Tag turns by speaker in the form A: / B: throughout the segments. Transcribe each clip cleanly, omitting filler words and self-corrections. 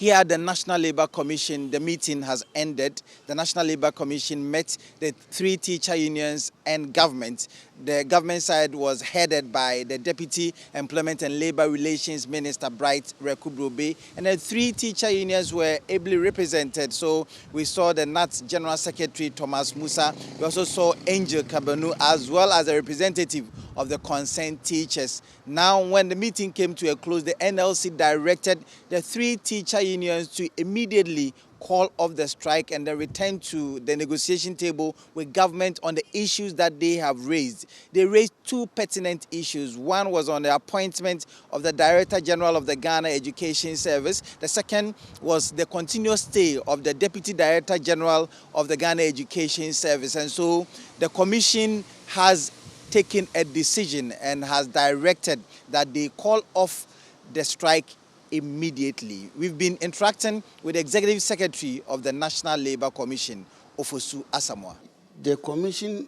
A: Here at the National Labour Commission, the meeting has ended. The National Labour Commission met the 3 teacher unions and government. The government side was headed by the Deputy Employment and Labour Relations Minister, Bright Rekubrobe, and the 3 teacher unions were ably represented. So we saw the NATS General Secretary, Thomas Musa. We also saw Angel Kabanu, as well as a representative of the concerned teachers. Now, when the meeting came to a close, the NLC directed the 3 teacher unions to immediately call off the strike and then return to the negotiation table with government on the issues that they have raised. They raised 2 pertinent issues. One was on the appointment of the Director General of the Ghana Education Service. The second was the continuous stay of the Deputy Director General of the Ghana Education Service. And so the Commission has taken a decision and has directed that they call off the strike immediately. We've been interacting with the Executive Secretary of the National Labour Commission, Ofosu Asamoah.
B: The Commission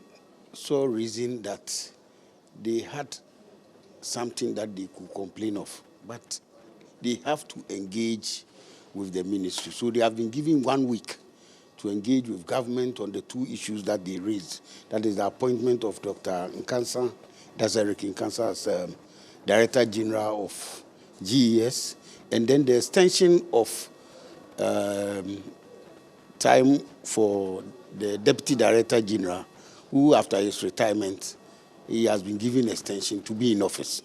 B: saw reason that they had something that they could complain of, but they have to engage with the ministry. So they have been given 1 week to engage with government on the 2 issues that they raised. That is the appointment of Dr. Nkansa, that's Eric Nkansa, as Director General of GES, and then the extension of time for the Deputy Director General, who after his retirement, he has been given extension to be in office.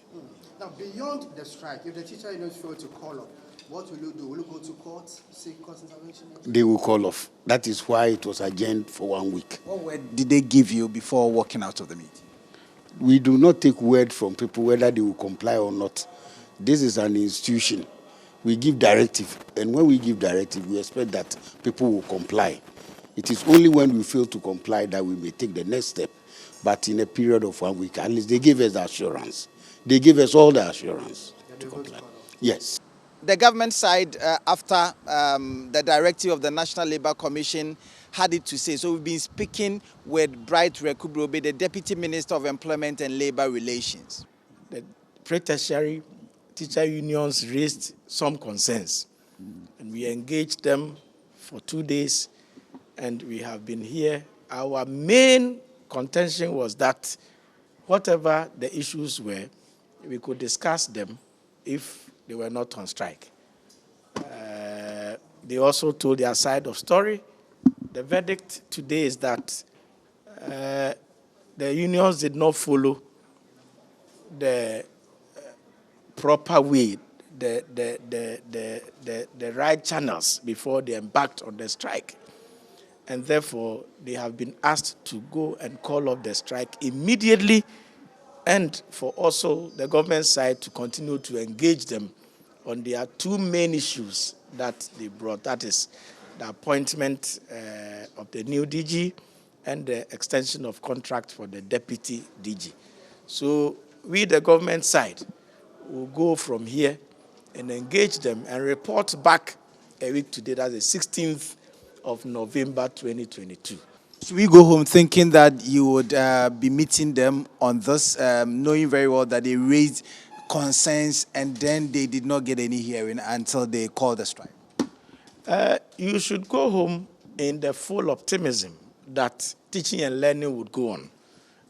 C: Now, beyond the strike, if the teacher unions fail to call off, what will you do? Will you go to court, seek court intervention?
B: They will call off. That is why it was adjourned for 1 week.
A: What word did they give you before walking out of the meeting?
B: We do not take word from people whether they will comply or not. This is an institution. We give directive, and when we give directive, we expect that people will comply. It is only when we fail to comply that we may take the next step. But in a period of 1 week, at least they gave us the assurance. They gave us all the assurance to comply. Yes.
A: The government side, after the directive of the National Labour Commission, had it to say. So we've been speaking with Bright Rekubrobe, the Deputy Minister of Employment and Labour Relations.
D: The pre-tertiary teacher unions raised some concerns, and we engaged them for 2 days, and we have been here. Our main contention was that whatever the issues were, we could discuss them if they were not on strike. They also told their side of story. The verdict today is that the unions did not follow the proper way, the right channels before they embarked on the strike. And therefore, they have been asked to go and call off the strike immediately, and for also the government side to continue to engage them on their 2 main issues that they brought. That is the appointment of the new DG and the extension of contract for the deputy DG. So we, the government side, will go from here and engage them and report back a week today, that's the 16th of November 2022.
A: So we go home thinking that you would be meeting them on this, knowing very well that they raised concerns and then they did not get any hearing until they called the strike.
D: You should go home in the full optimism that teaching and learning would go on.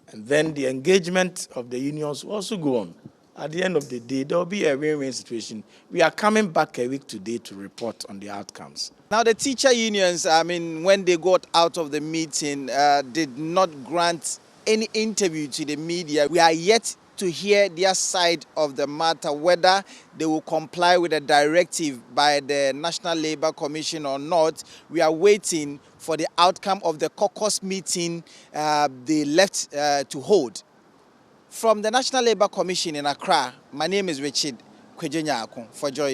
D: And then the engagement of the unions will also go on. At the end of the day, there will be a win-win situation. We are coming back a week today to report on the outcomes.
A: Now, the teacher unions, when they got out of the meeting, did not grant any interview to the media. We are yet to hear their side of the matter, whether they will comply with the directive by the National Labour Commission or not. We are waiting for the outcome of the caucus meeting they left to hold. From the National Labour Commission in Accra, my name is Richard Kwejenyako for Joy.